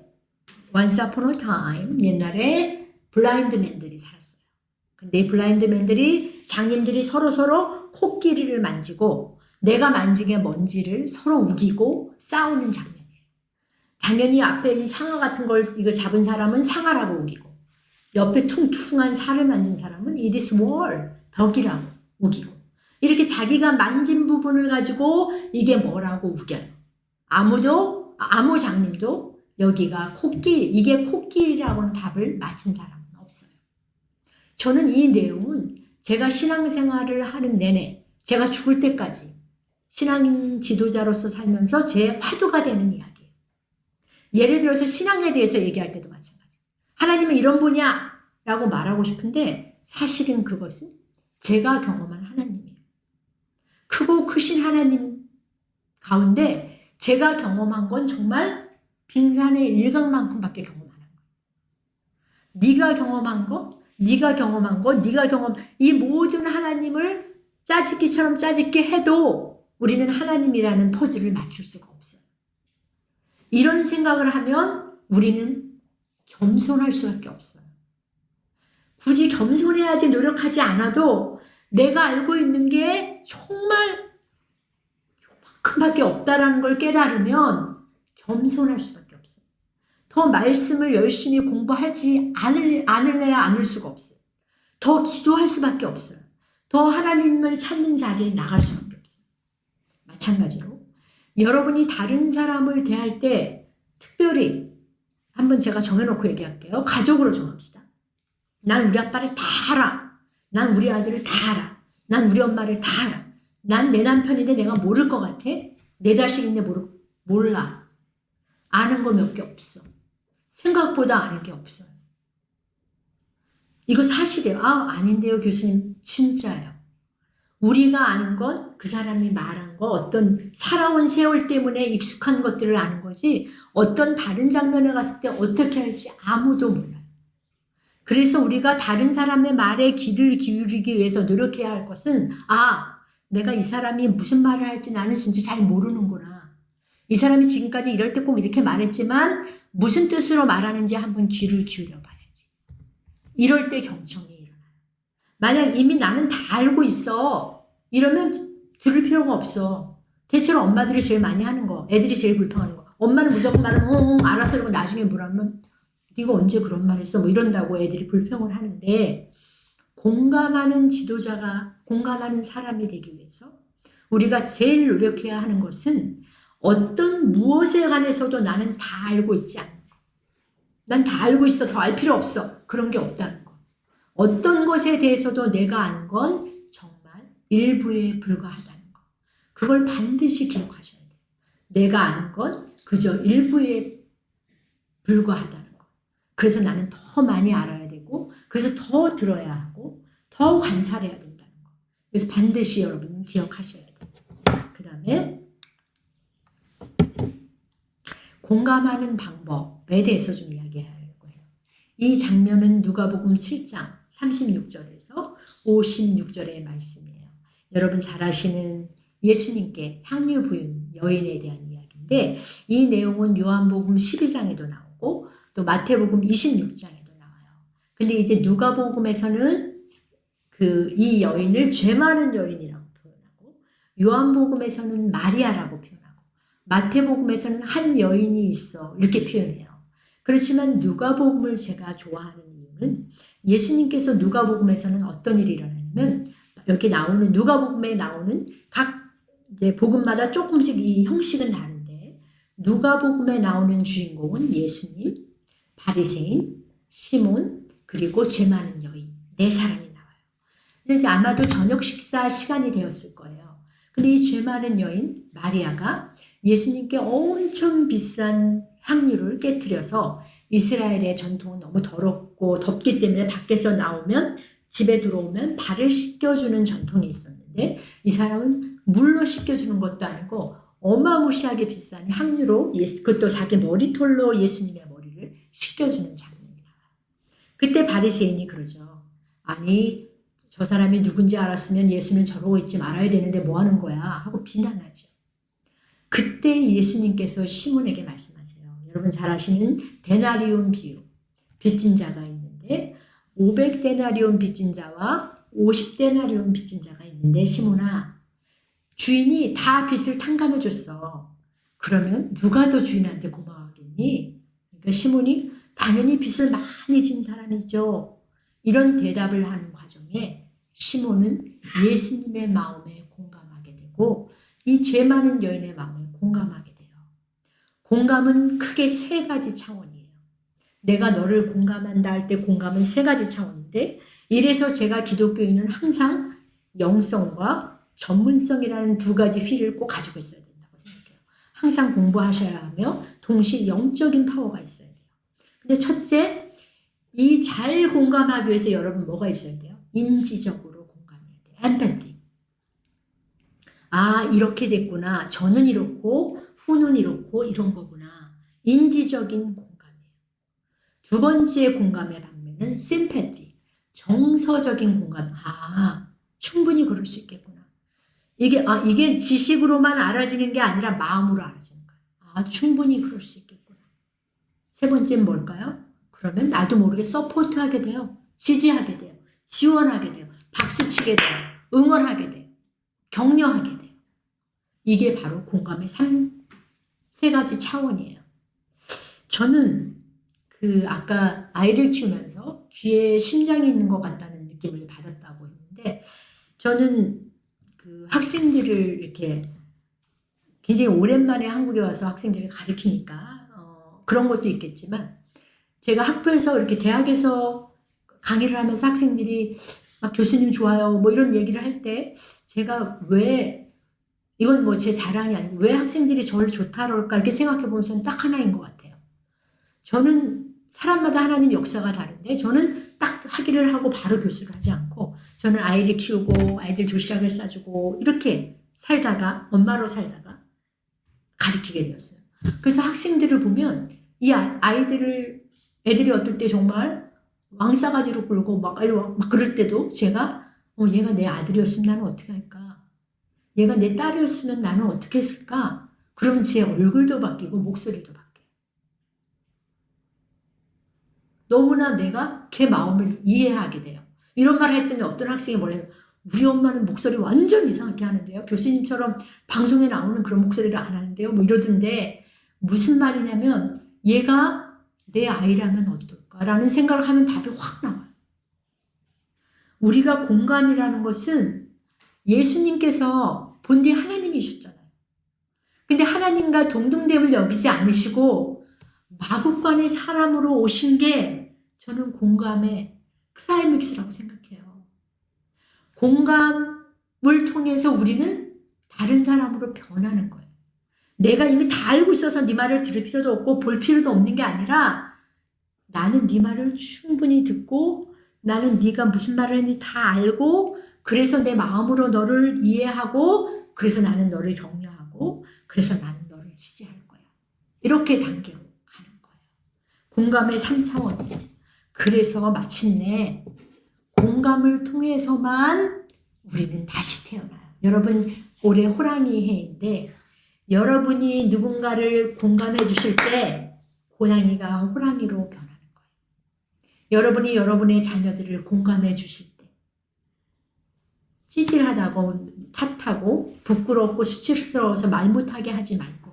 Once Upon a Time, 옛날에 블라인드맨들이 살았어요. 근데 이 블라인드맨들이 장님들이 서로 코끼리를 만지고 내가 만진 게 뭔지를 서로 우기고 싸우는 장면이에요. 당연히 앞에 이 상아 같은 걸 이거 잡은 사람은 상아라고 우기고 옆에 퉁퉁한 살을 만진 사람은 it is wall, 벽이라고 우기고 이렇게 자기가 만진 부분을 가지고 이게 뭐라고 우겨요. 아무 장님도 여기가 코끼리, 이게 코끼리라고는 답을 맞힌 사람은 없어요. 저는 이 내용은 제가 신앙생활을 하는 내내 제가 죽을 때까지 신앙인 지도자로서 살면서 제 화두가 되는 이야기예요. 예를 들어서 신앙에 대해서 얘기할 때도 마찬가지예요. 하나님은 이런 분이야 라고 말하고 싶은데 사실은 그것은 제가 경험한 하나님이에요. 크고 크신 하나님 가운데 제가 경험한 건 정말 빙산의 일각만큼밖에 경험 안 한 거예요. 네가 경험한 거, 네가 경험한 거, 네가 경험, 이 모든 하나님을 짜집기처럼 짜집기 해도 우리는 하나님이라는 퍼즐을 맞출 수가 없어요. 이런 생각을 하면 우리는 겸손할 수밖에 없어요. 굳이 겸손해야지 노력하지 않아도 내가 알고 있는 게 정말 요만큼밖에 없다라는 걸 깨달으면 겸손할 수밖에 없어요. 더 말씀을 열심히 공부하지 않을래야 않을 수가 없어요. 더 기도할 수밖에 없어요. 더 하나님을 찾는 자리에 나갈 수밖에 없어요. 마찬가지로 여러분이 다른 사람을 대할 때 특별히 한번 제가 정해놓고 얘기할게요. 가족으로 정합시다. 난 우리 아빠를 다 알아. 난 우리 아들을 다 알아. 난 우리 엄마를 다 알아. 난 내 남편인데 내가 모를 것 같아? 내 자식인데 몰라. 아는 거 몇 개 없어. 생각보다 아는 게 없어요. 이거 사실이에요. 아닌데요, 교수님. 진짜예요. 우리가 아는 건 그 사람이 말한 거, 어떤 살아온 세월 때문에 익숙한 것들을 아는 거지, 어떤 다른 장면에 갔을 때 어떻게 할지 아무도 몰라요. 그래서 우리가 다른 사람의 말에 귀를 기울이기 위해서 노력해야 할 것은, 내가 이 사람이 무슨 말을 할지 나는 진짜 잘 모르는구나. 이 사람이 지금까지 이럴 때 꼭 이렇게 말했지만 무슨 뜻으로 말하는지 한번 귀를 기울여 봐야지. 이럴 때 경청이 일어나요. 만약 이미 나는 다 알고 있어. 이러면 들을 필요가 없어. 대체로 엄마들이 제일 많이 하는 거, 애들이 제일 불평하는 거. 엄마는 무조건 말하면 알았어 이러고 나중에 물으면 네가 언제 그런 말 했어? 뭐 이런다고 애들이 불평을 하는데, 공감하는 지도자가, 공감하는 사람이 되기 위해서 우리가 제일 노력해야 하는 것은 어떤 무엇에 관해서도 나는 다 알고 있지 않는 거. 난 다 알고 있어. 더 알 필요 없어. 그런 게 없다는 거. 어떤 것에 대해서도 내가 아는 건 정말 일부에 불과하다는 거. 그걸 반드시 기억하셔야 돼요. 내가 아는 건 그저 일부에 불과하다는 거. 그래서 나는 더 많이 알아야 되고, 그래서 더 들어야 하고, 더 관찰해야 된다는 거. 그래서 반드시 여러분은 기억하셔야 돼요. 그 다음에 공감하는 방법에 대해서 좀 이야기할 거예요. 이 장면은 누가복음 7장 36절에서 56절의 말씀이에요. 여러분 잘 아시는 예수님께 향유 부은 여인에 대한 이야기인데, 이 내용은 요한복음 12장에도 나오고 또 마태복음 26장에도 나와요. 근데 이제 누가복음에서는 이 여인을 죄 많은 여인이라고 표현하고, 요한복음에서는 마리아라고 표현하고, 마태복음에서는 한 여인이 있어 이렇게 표현해요. 그렇지만 누가복음을 제가 좋아하는 이유는, 예수님께서 누가복음에서는 어떤 일이 일어나냐면, 여기 나오는 누가복음에 나오는 각 이제 복음마다 조금씩 이 형식은 다른데, 누가복음에 나오는 주인공은 예수님, 바리새인, 시몬, 그리고 죄 많은 여인, 네 사람이 나와요. 이제 아마도 저녁 식사 시간이 되었을 거예요. 근데 이 죄 많은 여인 마리아가 예수님께 엄청 비싼 향유를 깨트려서, 이스라엘의 전통은 너무 더럽고 덥기 때문에 밖에서 나오면, 집에 들어오면 발을 씻겨주는 전통이 있었는데, 이 사람은 물로 씻겨주는 것도 아니고 어마무시하게 비싼 향유로, 그것도 자기 머리털로 예수님의 머리를 씻겨주는 장면이 나와요. 그때 바리새인이 그러죠. 아니, 저 사람이 누군지 알았으면 예수는 저러고 있지 말아야 되는데 뭐 하는 거야? 하고 비난하죠. 그때 예수님께서 시몬에게 말씀하세요. 여러분 잘 아시는 데나리온 비유. 빚진 자가 있는데 500데나리온 빚진 자와 50데나리온 빚진 자가 있는데, 시몬아, 주인이 다 빚을 탕감해 줬어. 그러면 누가 더 주인한테 고마워하겠니? 그러니까 시몬이 당연히 빚을 많이 진 사람이죠. 이런 대답을 하는 과정에 시몬은 예수님의 마음에 공감하게 되고, 이 죄 많은 여인의 마음에 공감하게 돼요. 공감은 크게 세 가지 차원이에요. 내가 너를 공감한다 할 때 공감은 세 가지 차원인데, 이래서 제가 기독교인은 항상 영성과 전문성이라는 두 가지 휠을 꼭 가지고 있어야 된다고 생각해요. 항상 공부하셔야 하며 동시에 영적인 파워가 있어야 돼요. 근데 첫째, 이 잘 공감하기 위해서 여러분 뭐가 있어야 돼요? 인지적으로 공감해야 돼요. 엠패티. 이렇게 됐구나. 저는 이렇고 후는 이렇고 이런 거구나. 인지적인 공감이에요. 두 번째 공감의 반면은 심패티. 정서적인 공감. 충분히 그럴 수 있겠구나. 이게 지식으로만 알아지는 게 아니라 마음으로 알아지는 거예요. 충분히 그럴 수 있겠구나. 세 번째는 뭘까요? 그러면 나도 모르게 서포트하게 돼요. 지지하게 돼요. 지원하게 돼요. 박수치게 돼요. 응원하게 돼요. 격려하게 돼요. 이게 바로 공감의 세 가지 차원이에요. 저는 아까 아이를 키우면서 귀에 심장이 있는 것 같다는 느낌을 받았다고 했는데, 저는 학생들을 이렇게 굉장히 오랜만에 한국에 와서 학생들을 가르치니까 그런 것도 있겠지만, 제가 학교에서 이렇게 대학에서 강의를 하면서 학생들이 막 교수님 좋아요 뭐 이런 얘기를 할 때 제가 왜, 이건 뭐 제 자랑이 아니고 왜 학생들이 저를 좋다 그럴까 이렇게 생각해 보면 딱 하나인 것 같아요. 저는 사람마다 하나님 역사가 다른데 저는 딱 학위를 하고 바로 교수를 하지 않고 저는 아이를 키우고 아이들 도시락을 싸주고 이렇게 살다가 엄마로 살다가 가르치게 되었어요. 그래서 학생들을 보면 이 애들이 어떨 때 정말 왕싸가지로 굴고 막 그럴 때도 제가 얘가 내 아들이었으면 나는 어떻게 할까? 얘가 내 딸이었으면 나는 어떻게 했을까? 그러면 제 얼굴도 바뀌고 목소리도 바뀌어요. 너무나 내가 걔 마음을 이해하게 돼요. 이런 말을 했더니 어떤 학생이 뭐래요? 우리 엄마는 목소리 완전 이상하게 하는데요. 교수님처럼 방송에 나오는 그런 목소리를 안 하는데요. 뭐 이러던데 무슨 말이냐면 얘가 내 아이라면 어떨까라는 생각을 하면 답이 확 나와요. 우리가 공감이라는 것은 예수님께서 본디 하나님이셨잖아요. 근데 하나님과 동등됨을 여기지 않으시고 마국간의 사람으로 오신 게 저는 공감의 클라이맥스라고 생각해요. 공감을 통해서 우리는 다른 사람으로 변하는 거예요. 내가 이미 다 알고 있어서 네 말을 들을 필요도 없고 볼 필요도 없는 게 아니라 나는 네 말을 충분히 듣고 나는 네가 무슨 말을 했는지 다 알고 그래서 내 마음으로 너를 이해하고 그래서 나는 너를 격려하고 그래서 나는 너를 지지할 거야. 이렇게 단계로 가는 거예요. 공감의 3차원이에요. 그래서 마침내 공감을 통해서만 우리는 다시 태어나요. 여러분 올해 호랑이 해인데 여러분이 누군가를 공감해 주실 때 고양이가 호랑이로 변하는 거예요. 여러분이 여러분의 자녀들을 공감해 주실 때 찌질하다고 탓하고 부끄럽고 수치스러워서 말 못하게 하지 말고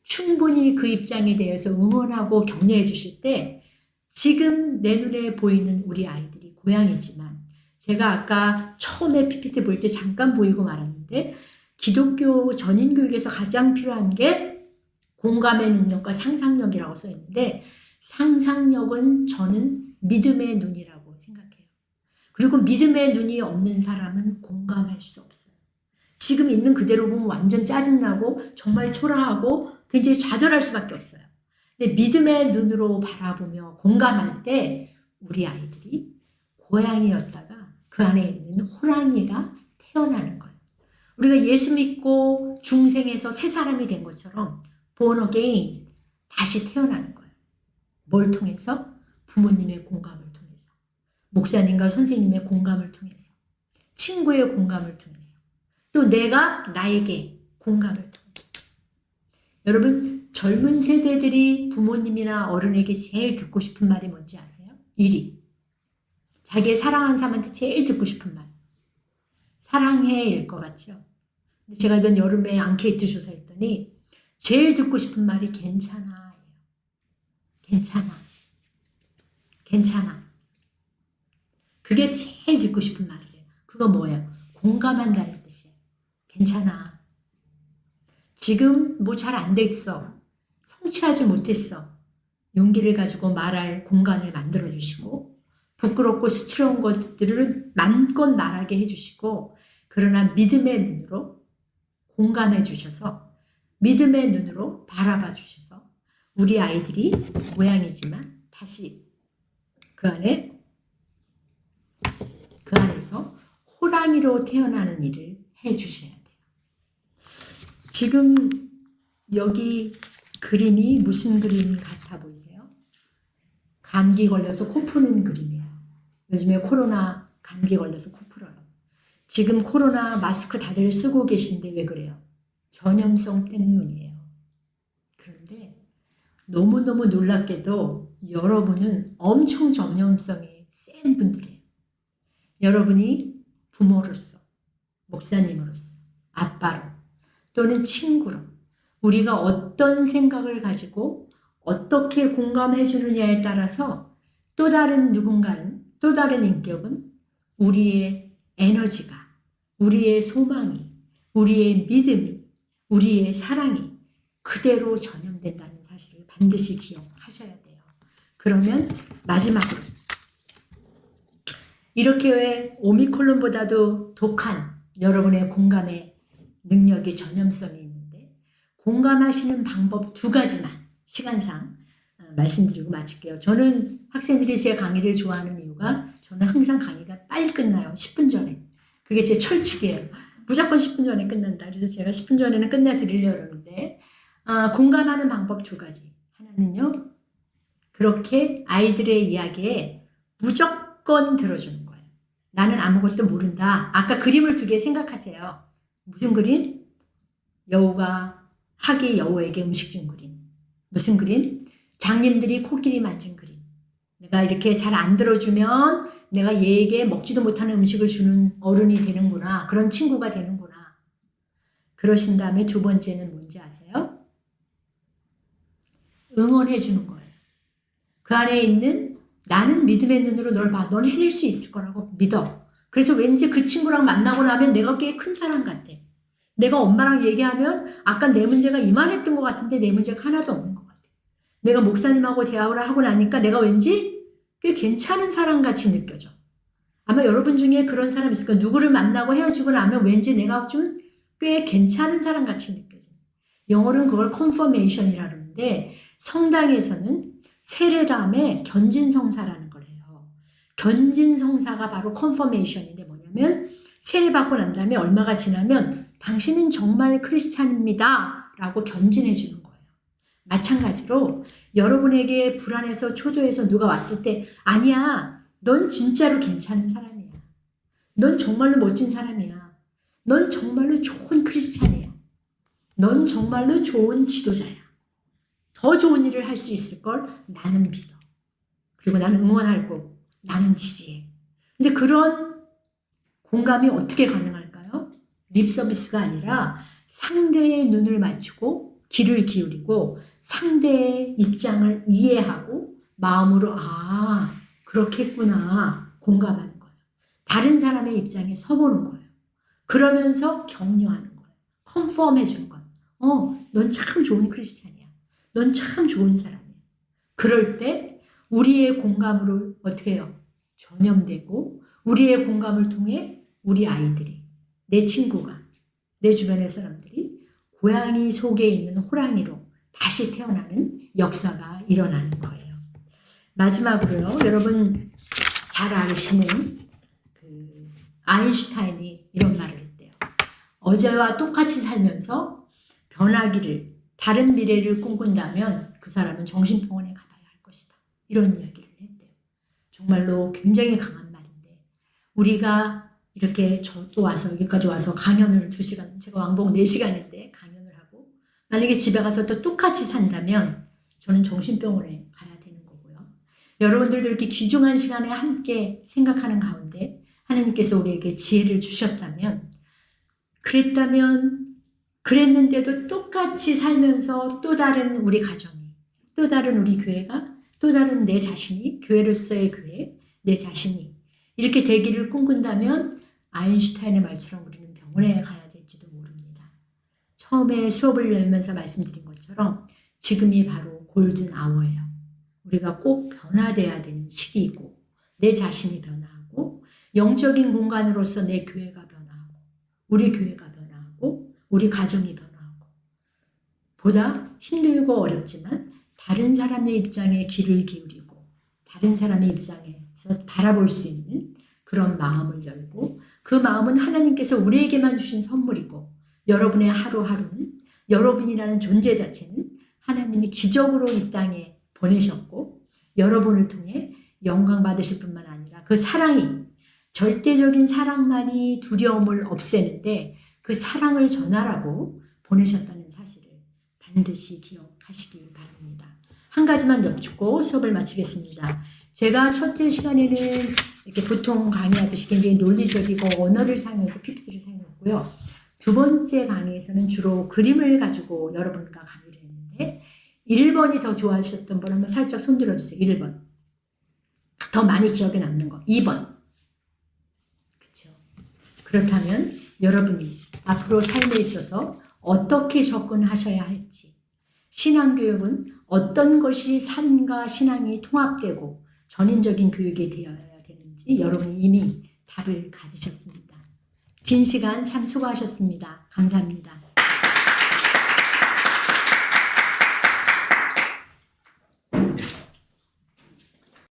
충분히 그 입장에 대해서 응원하고 격려해 주실 때 지금 내 눈에 보이는 우리 아이들이 고양이지만 제가 아까 처음에 PPT 볼 때 잠깐 보이고 말았는데 기독교 전인교육에서 가장 필요한 게 공감의 능력과 상상력이라고 써 있는데 상상력은 저는 믿음의 눈이라고 생각해요. 그리고 믿음의 눈이 없는 사람은 공감할 수 없어요. 지금 있는 그대로 보면 완전 짜증나고 정말 초라하고 굉장히 좌절할 수밖에 없어요. 근데 믿음의 눈으로 바라보며 공감할 때 우리 아이들이 고양이였다가 그 안에 있는 호랑이가 태어나는 거예요. 우리가 예수 믿고 중생에서 새 사람이 된 것처럼 born again 다시 태어나는 거예요. 뭘 통해서? 부모님의 공감을 통해서, 목사님과 선생님의 공감을 통해서, 친구의 공감을 통해서, 또 내가 나에게 공감을 통해서. 여러분 젊은 세대들이 부모님이나 어른에게 제일 듣고 싶은 말이 뭔지 아세요? 1위. 자기의 사랑하는 사람한테 제일 듣고 싶은 말. 사랑해일 것 같죠? 제가 이번 여름에 앙케이트 조사했더니 제일 듣고 싶은 말이 괜찮아. 괜찮아. 괜찮아. 그게 제일 듣고 싶은 말이에요. 그거 뭐예요? 공감한다는 뜻이에요. 괜찮아. 지금 뭐 잘 안 됐어. 성취하지 못했어. 용기를 가지고 말할 공간을 만들어주시고 부끄럽고 수치러운 것들을 마음껏 말하게 해주시고 그러나 믿음의 눈으로 공감해 주셔서 믿음의 눈으로 바라봐 주셔서 우리 아이들이 고양이지만 다시 그 안에서 호랑이로 태어나는 일을 해 주셔야 돼요. 지금 여기 그림이 무슨 그림 같아 보이세요? 감기 걸려서 코 푸는 그림이에요. 요즘에 코로나 감기 걸려서 코 풀어요. 지금 코로나 마스크 다들 쓰고 계신데 왜 그래요? 전염성 때문이에요. 그런데 너무너무 놀랍게도 여러분은 엄청 전염성이 센 분들이에요. 여러분이 부모로서, 목사님으로서, 아빠로, 또는 친구로 우리가 어떤 생각을 가지고 어떻게 공감해 주느냐에 따라서 또 다른 누군가는, 또 다른 인격은 우리의 에너지가, 우리의 소망이, 우리의 믿음이, 우리의 사랑이 그대로 전염된다는 사실을 반드시 기억하셔야 돼요. 그러면 마지막으로 이렇게 오미크론보다도 독한 여러분의 공감의 능력이 전염성이 있는데 공감하시는 방법 2가지만 시간상 말씀드리고 마칠게요. 저는 학생들이 제 강의를 좋아하는 이유가 저는 항상 강의가 빨리 끝나요. 10분 전에. 그게 제 철칙이에요. 무조건 10분 전에 끝난다. 그래서 제가 10분 전에는 끝내드리려고 그러는데 공감하는 방법 2가지. 하나는요. 그렇게 아이들의 이야기에 무조건 들어주는 거예요. 나는 아무것도 모른다. 아까 그림을 2개 생각하세요. 무슨 그림? 여우가 학이 여우에게 음식 준 그림. 무슨 그림? 장님들이 코끼리 만진 그림. 내가 이렇게 잘 안 들어주면 내가 얘에게 먹지도 못하는 음식을 주는 어른이 되는구나. 그런 친구가 되는구나. 그러신 다음에 2번째는 뭔지 아세요? 응원해 주는 거예요. 그 안에 있는 나는 믿음의 눈으로 널 봐. 넌 해낼 수 있을 거라고 믿어. 그래서 왠지 그 친구랑 만나고 나면 내가 꽤 큰 사람 같아. 내가 엄마랑 얘기하면 아까 내 문제가 이만했던 것 같은데 내 문제가 하나도 없는 것 같아. 내가 목사님하고 대화를 하고 나니까 내가 왠지 꽤 괜찮은 사람같이 느껴져. 아마 여러분 중에 그런 사람 있을 거예요. 누구를 만나고 헤어지고 나면 왠지 내가 좀 꽤 괜찮은 사람같이 느껴져. 영어로는 그걸 confirmation이라고 하는데 성당에서는 세례 다음에 견진성사라는 걸 해요. 견진성사가 바로 confirmation인데 뭐냐면 세례받고 난 다음에 얼마가 지나면 당신은 정말 크리스찬입니다 라고 견진해 주는 거예요. 마찬가지로 여러분에게 불안해서 초조해서 누가 왔을 때 아니야 넌 진짜로 괜찮은 사람이야. 넌 정말로 멋진 사람이야. 넌 정말로 좋은 크리스찬이야. 넌 정말로 좋은 지도자야. 더 좋은 일을 할 수 있을 걸 나는 믿어. 그리고 나는 응원할 거고 나는 지지해. 근데 그런 공감이 어떻게 가능할까요? 립 서비스가 아니라 상대의 눈을 맞추고 귀를 기울이고 상대의 입장을 이해하고 마음으로 아 그렇겠구나 공감하는 거예요. 다른 사람의 입장에 서보는 거예요. 그러면서 격려하는 거예요. 컨펌해 주는 거예요. 넌 참 좋은 크리스찬이야. 넌 참 좋은 사람이야. 그럴 때 우리의 공감으로 어떻게 해요? 전염되고 우리의 공감을 통해 우리 아이들이 내 친구가 내 주변의 사람들이 고양이 속에 있는 호랑이로 다시 태어나는 역사가 일어나는 거예요. 마지막으로요. 여러분 잘 아시는 아인슈타인이 이런 말을 했대요. 어제와 똑같이 살면서 변하기를 다른 미래를 꿈꾼다면 그 사람은 정신병원에 가봐야 할 것이다. 이런 이야기를 했대요. 정말로 굉장히 강한 말인데 우리가 이렇게 또 와서 여기까지 와서 강연을 2시간 제가 왕복 4시간인데 강연을 하고 만약에 집에 가서 또 똑같이 산다면 저는 정신병원에 가야 되는 거고요. 여러분들도 이렇게 귀중한 시간에 함께 생각하는 가운데 하나님께서 우리에게 지혜를 주셨다면 그랬는데도 똑같이 살면서 또 다른 우리 가정이 또 다른 우리 교회가 또 다른 내 자신이 교회로서의 교회 내 자신이 이렇게 되기를 꿈꾼다면 아인슈타인의 말처럼 우리는 병원에 가야 될지도 모릅니다. 처음에 수업을 열면서 말씀드린 것처럼 지금이 바로 골든 아워예요. 우리가 꼭 변화돼야 되는 시기이고 내 자신이 변화하고 영적인 공간으로서 내 교회가 변화하고 우리 교회가 변화하고 우리 가정이 변화하고 보다 힘들고 어렵지만 다른 사람의 입장에 귀를 기울이고 다른 사람의 입장에서 바라볼 수 있는 그런 마음을 열고 그 마음은 하나님께서 우리에게만 주신 선물이고 여러분의 하루하루는 여러분이라는 존재 자체는 하나님이 기적으로 이 땅에 보내셨고 여러분을 통해 영광 받으실 뿐만 아니라 그 사랑이 절대적인 사랑만이 두려움을 없애는데 그 사랑을 전하라고 보내셨다는 사실을 반드시 기억하시기 바랍니다. 한 가지만 여쭙고 수업을 마치겠습니다. 제가 첫째 시간에는 이렇게 보통 강의하듯이 굉장히 논리적이고 언어를 사용해서 PPT를 사용했고요. 2번째 강의에서는 주로 그림을 가지고 여러분과 강의를 했는데 1번이 더 좋아하셨던 분 한번 살짝 손 들어주세요. 1번. 더 많이 기억에 남는 거. 2번. 그렇죠. 그렇다면 여러분이 앞으로 삶에 있어서 어떻게 접근하셔야 할지 신앙교육은 어떤 것이 삶과 신앙이 통합되고 전인적인 교육이 되어야 되는지 여러분이 이미 답을 가지셨습니다. 긴 시간 참 수고하셨습니다. 감사합니다.